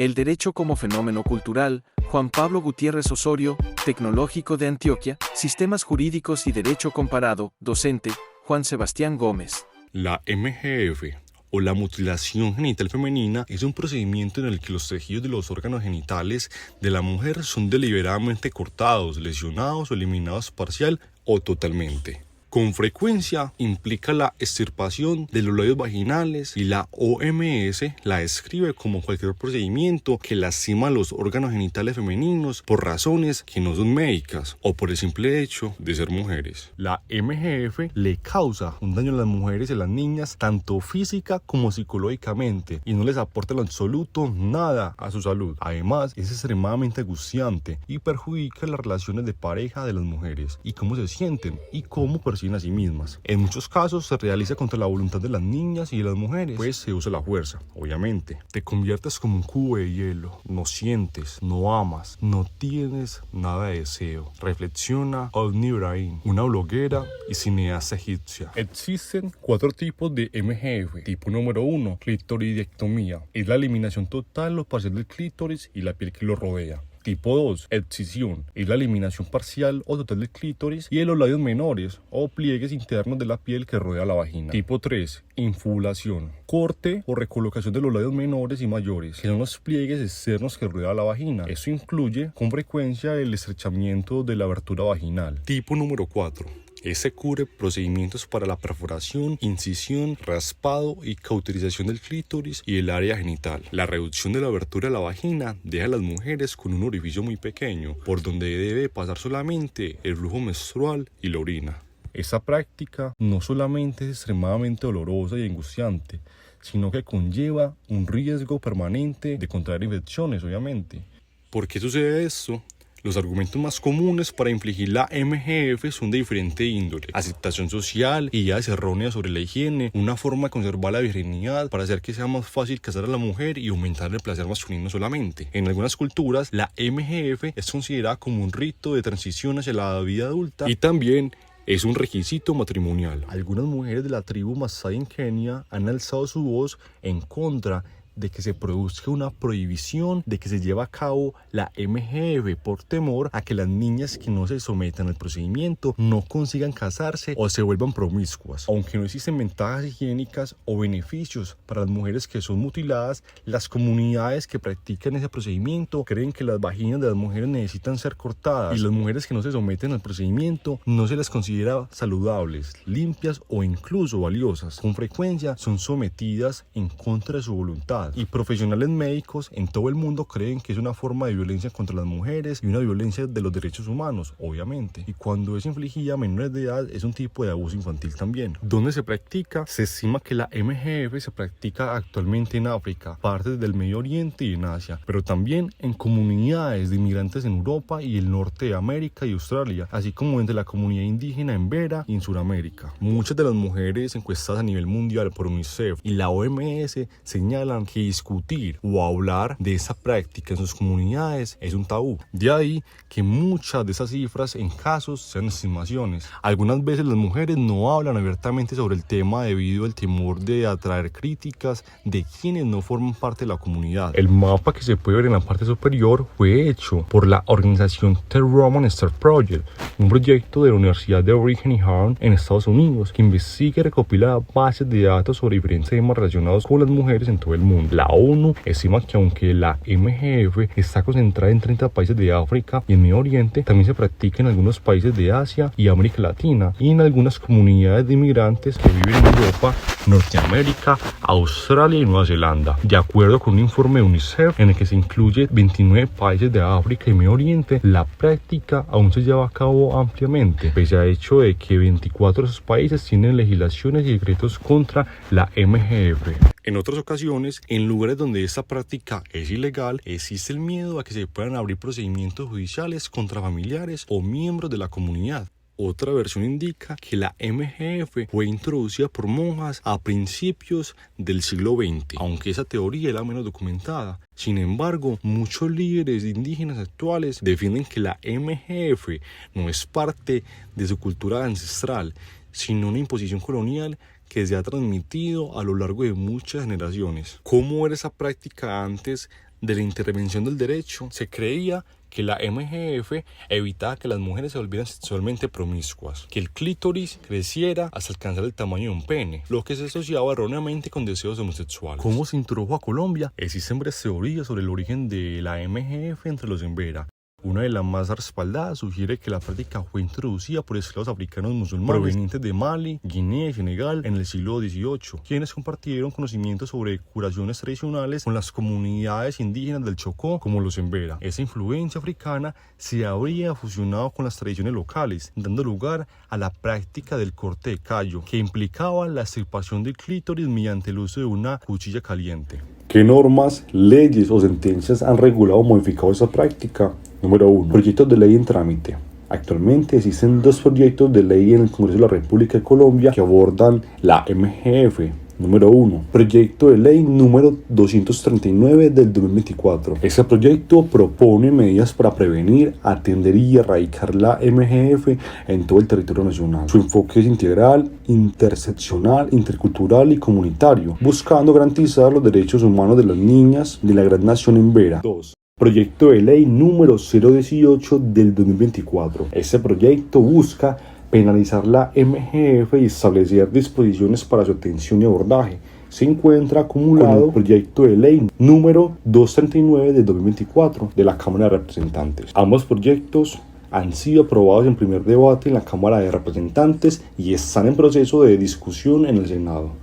El derecho como fenómeno cultural, Juan Pablo Gutiérrez Osorio, Tecnológico de Antioquia, Sistemas Jurídicos y Derecho Comparado, docente, Juan Sebastián Gómez. La MGF, o la mutilación genital femenina, es un procedimiento en el que los tejidos de los órganos genitales de la mujer son deliberadamente cortados, lesionados o eliminados parcial o totalmente. Con frecuencia implica la extirpación de los labios vaginales y la OMS la describe como cualquier procedimiento que lastima los órganos genitales femeninos por razones que no son médicas o por el simple hecho de ser mujeres. La MGF le causa un daño a las mujeres y a las niñas tanto física como psicológicamente y no les aporta en lo absoluto nada a su salud. Además, es extremadamente angustiante y perjudica las relaciones de pareja de las mujeres y cómo se sienten y cómo perciben a sí mismas. En muchos casos se realiza contra la voluntad de las niñas y de las mujeres, pues se usa la fuerza, obviamente. Te conviertes como un cubo de hielo, no sientes, no amas, no tienes nada de deseo. Reflexiona Odni Ibrahim, una bloguera y cineasta egipcia. Existen 4 tipos de MGF. Tipo número 1, clitoridectomía. Es la eliminación total o parcial del clítoris y la piel que lo rodea. Tipo 2, excisión, es la eliminación parcial o total del clítoris y de los labios menores o pliegues internos de la piel que rodea la vagina. Tipo 3, infubulación, corte o recolocación de los labios menores y mayores, que son los pliegues externos que rodean la vagina. Esto incluye con frecuencia el estrechamiento de la abertura vaginal. Tipo número 4. Este cubre procedimientos para la perforación, incisión, raspado y cauterización del clítoris y el área genital. La reducción de la abertura de la vagina deja a las mujeres con un orificio muy pequeño, por donde debe pasar solamente el flujo menstrual y la orina. Esta práctica no solamente es extremadamente dolorosa y angustiante, sino que conlleva un riesgo permanente de contraer infecciones, obviamente. ¿Por qué sucede esto? Los argumentos más comunes para infligir la MGF son de diferente índole: aceptación social, ideas erróneas sobre la higiene, una forma de conservar la virginidad para hacer que sea más fácil casar a la mujer y aumentar el placer masculino solamente. En algunas culturas, la MGF es considerada como un rito de transición hacia la vida adulta y también es un requisito matrimonial. Algunas mujeres de la tribu Masái en Kenia han alzado su voz en contra de que se produzca una prohibición de que se lleve a cabo la MGF por temor a que las niñas que no se sometan al procedimiento no consigan casarse o se vuelvan promiscuas. Aunque no existen ventajas higiénicas o beneficios para las mujeres que son mutiladas, las comunidades que practican ese procedimiento creen que las vaginas de las mujeres necesitan ser cortadas y las mujeres que no se someten al procedimiento no se las considera saludables, limpias o incluso valiosas. Con frecuencia son sometidas en contra de su voluntad. Y profesionales médicos en todo el mundo creen que es una forma de violencia contra las mujeres y una violencia de los derechos humanos, obviamente. Y cuando es infligida a menores de edad es un tipo de abuso infantil también. ¿Dónde se practica? Se estima que la MGF se practica actualmente en África, partes del Medio Oriente y en Asia, pero también en comunidades de inmigrantes en Europa y el norte de América y Australia, así como entre la comunidad indígena en Vera y en Sudamérica. Muchas de las mujeres encuestadas a nivel mundial por UNICEF y la OMS señalan que discutir o hablar de esa práctica en sus comunidades es un tabú. De ahí que muchas de esas cifras en casos sean estimaciones. Algunas veces las mujeres no hablan abiertamente sobre el tema debido al temor de atraer críticas de quienes no forman parte de la comunidad. El mapa que se puede ver en la parte superior fue hecho por la organización The Roman Star Project, un proyecto de la Universidad de Brigham y Young en Estados Unidos que investiga y recopila bases de datos sobre diferentes temas relacionados con las mujeres en todo el mundo. La ONU estima que aunque la MGF está concentrada en 30 países de África y en Medio Oriente, también se practica en algunos países de Asia y América Latina y en algunas comunidades de inmigrantes que viven en Europa, Norteamérica, Australia y Nueva Zelanda. De acuerdo con un informe de UNICEF en el que se incluye 29 países de África y Medio Oriente, la práctica aún se lleva a cabo ampliamente, pese al hecho de que 24 de esos países tienen legislaciones y decretos contra la MGF. En otras ocasiones, en lugares donde esta práctica es ilegal, existe el miedo a que se puedan abrir procedimientos judiciales contra familiares o miembros de la comunidad. Otra versión indica que la MGF fue introducida por monjas a principios del siglo XX, aunque esa teoría es la menos documentada. Sin embargo, muchos líderes indígenas actuales defienden que la MGF no es parte de su cultura ancestral, sino una imposición colonial que se ha transmitido a lo largo de muchas generaciones. ¿Cómo era esa práctica antes de la intervención del derecho, se creía que la MGF evitaba que las mujeres se volvieran sexualmente promiscuas, que el clítoris creciera hasta alcanzar el tamaño de un pene, lo que se asociaba erróneamente con deseos homosexuales. ¿Cómo se introdujo a Colombia? Existen varias teorías sobre el origen de la MGF entre los Embera. Una de las más respaldadas sugiere que la práctica fue introducida por esclavos africanos musulmanes provenientes de Mali, Guinea y Senegal en el siglo XVIII, quienes compartieron conocimientos sobre curaciones tradicionales con las comunidades indígenas del Chocó como los Embera. Esa influencia africana se habría fusionado con las tradiciones locales, dando lugar a la práctica del corte de callo, que implicaba la extirpación del clítoris mediante el uso de una cuchilla caliente. ¿Qué normas, leyes o sentencias han regulado o modificado esa práctica? Número 1. Proyectos de ley en trámite. Actualmente existen 2 proyectos de ley en el Congreso de la República de Colombia que abordan la MGF. Número 1. Proyecto de ley número 239 del 2024. Este proyecto propone medidas para prevenir, atender y erradicar la MGF en todo el territorio nacional. Su enfoque es integral, interseccional, intercultural y comunitario, buscando garantizar los derechos humanos de las niñas de la gran nación embera. 2. Proyecto de ley número 018 del 2024. Este proyecto busca penalizar la MGF y establecer disposiciones para su atención y abordaje. Se encuentra acumulado el proyecto de ley número 239 del 2024 de la Cámara de Representantes. Ambos proyectos han sido aprobados en primer debate en la Cámara de Representantes y están en proceso de discusión en el Senado.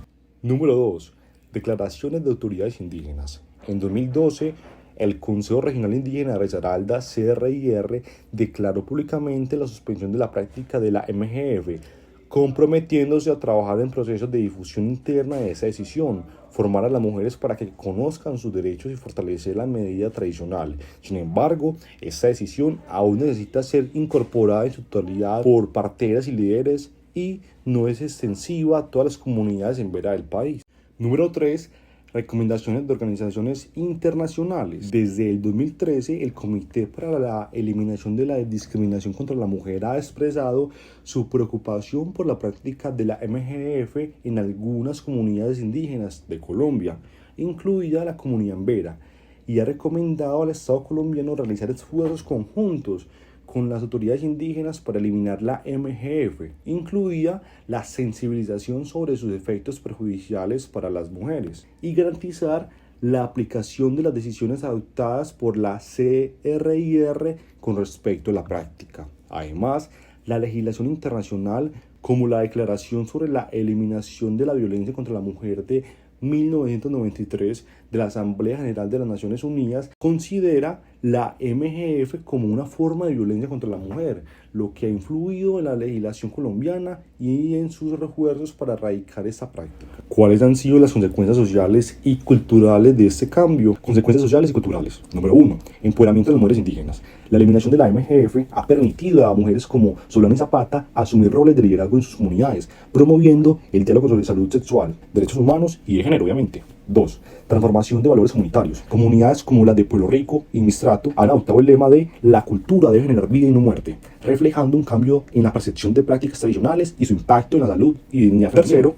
Número 2. Declaraciones de autoridades indígenas. En 2012, el Consejo Regional Indígena de Risaralda, CRIR, declaró públicamente la suspensión de la práctica de la MGF, comprometiéndose a trabajar en procesos de difusión interna de esa decisión, formar a las mujeres para que conozcan sus derechos y fortalecer la medida tradicional. Sin embargo, esta decisión aún necesita ser incorporada en su totalidad por parteras y líderes y no es extensiva a todas las comunidades embera del país. Número 3. Recomendaciones de organizaciones internacionales. Desde el 2013, el Comité para la Eliminación de la Discriminación contra la Mujer ha expresado su preocupación por la práctica de la MGF en algunas comunidades indígenas de Colombia, incluida la comunidad embera, y ha recomendado al Estado colombiano realizar esfuerzos conjuntos con las autoridades indígenas para eliminar la MGF, incluida la sensibilización sobre sus efectos perjudiciales para las mujeres y garantizar la aplicación de las decisiones adoptadas por la CRIR con respecto a la práctica. Además, la legislación internacional, como la Declaración sobre la Eliminación de la Violencia contra la Mujer de 1993 de la Asamblea General de las Naciones Unidas, considera la MGF como una forma de violencia contra la mujer, lo que ha influido en la legislación colombiana y en sus refuerzos para erradicar esta práctica. ¿Cuáles han sido las consecuencias sociales y culturales de este cambio? Consecuencias sociales y culturales. Número 1. Empoderamiento de las mujeres indígenas. La eliminación de la MGF ha permitido a mujeres como Solana y Zapata asumir roles de liderazgo en sus comunidades, promoviendo el diálogo sobre salud sexual, derechos humanos y de género, obviamente. 2. Transformación de valores comunitarios. Comunidades como las de Pueblo Rico y Mistrato han adoptado el lema de la cultura debe generar vida y no muerte, reflejando un cambio en la percepción de prácticas tradicionales y su impacto en la salud y dignidad. Tercero,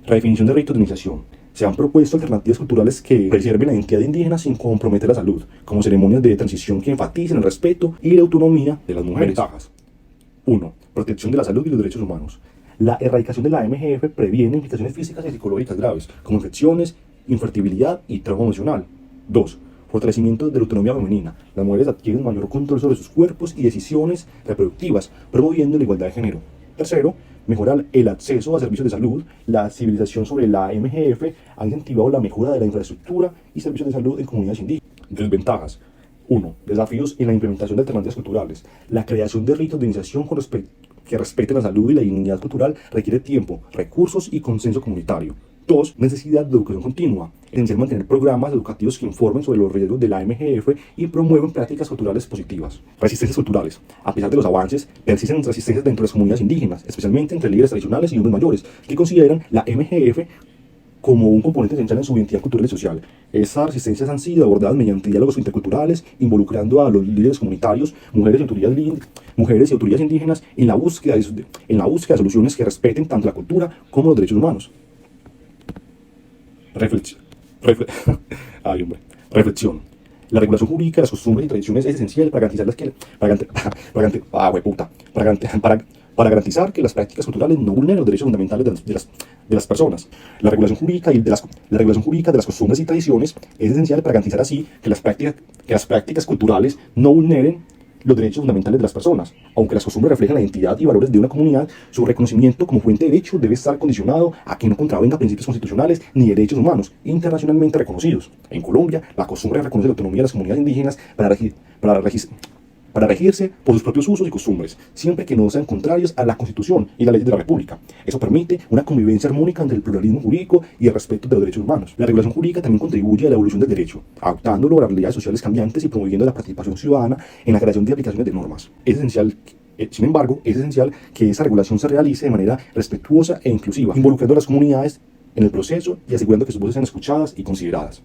redefinición de ritos de iniciación. Se han propuesto alternativas culturales que preserven la identidad indígena sin comprometer la salud, como ceremonias de transición que enfaticen el respeto y la autonomía de las mujeres. Ventajas. 1. Protección de la salud y los derechos humanos. La erradicación de la MGF previene implicaciones físicas y psicológicas graves, como infecciones, infertilidad y trauma emocional. 2. Fortalecimiento de la autonomía femenina. Las mujeres adquieren mayor control sobre sus cuerpos y decisiones reproductivas, promoviendo la igualdad de género. Tercero, mejorar el acceso a servicios de salud. La civilización sobre la MGF ha incentivado la mejora de la infraestructura y servicios de salud en comunidades indígenas. Desventajas. 1. Desafíos en la implementación de alternativas culturales. La creación de ritos de iniciación que respeten la salud y la dignidad cultural requiere tiempo, recursos y consenso comunitario. 2. Necesidad de educación continua. Es esencial mantener programas educativos que informen sobre los riesgos de la MGF y promueven prácticas culturales positivas. Resistencias culturales. A pesar de los avances, persisten resistencias dentro de las comunidades indígenas, especialmente entre líderes tradicionales y hombres mayores, que consideran la MGF como un componente esencial en su identidad cultural y social. Estas resistencias han sido abordadas mediante diálogos interculturales, involucrando a los líderes comunitarios, mujeres y autoridades indígenas en la búsqueda de soluciones que respeten tanto la cultura como los derechos humanos. Reflexión. La regulación jurídica de las costumbres y tradiciones es esencial para garantizar para garantizar que las prácticas culturales no vulneren los derechos fundamentales de las personas. La regulación jurídica de las costumbres y tradiciones es esencial para garantizar así que las prácticas culturales no vulneren los derechos fundamentales de las personas. Aunque las costumbres reflejan la identidad y valores de una comunidad, su reconocimiento como fuente de derecho debe estar condicionado a que no contravenga principios constitucionales ni derechos humanos internacionalmente reconocidos. En Colombia, la costumbre reconoce la autonomía de las comunidades indígenas para regirse por sus propios usos y costumbres, siempre que no sean contrarios a la Constitución y las leyes de la República. Eso permite una convivencia armónica entre el pluralismo jurídico y el respeto de los derechos humanos. La regulación jurídica también contribuye a la evolución del derecho, adaptándolo a las realidades sociales cambiantes y promoviendo la participación ciudadana en la creación de aplicaciones de normas. Sin embargo, es esencial que esa regulación se realice de manera respetuosa e inclusiva, involucrando a las comunidades en el proceso y asegurando que sus voces sean escuchadas y consideradas.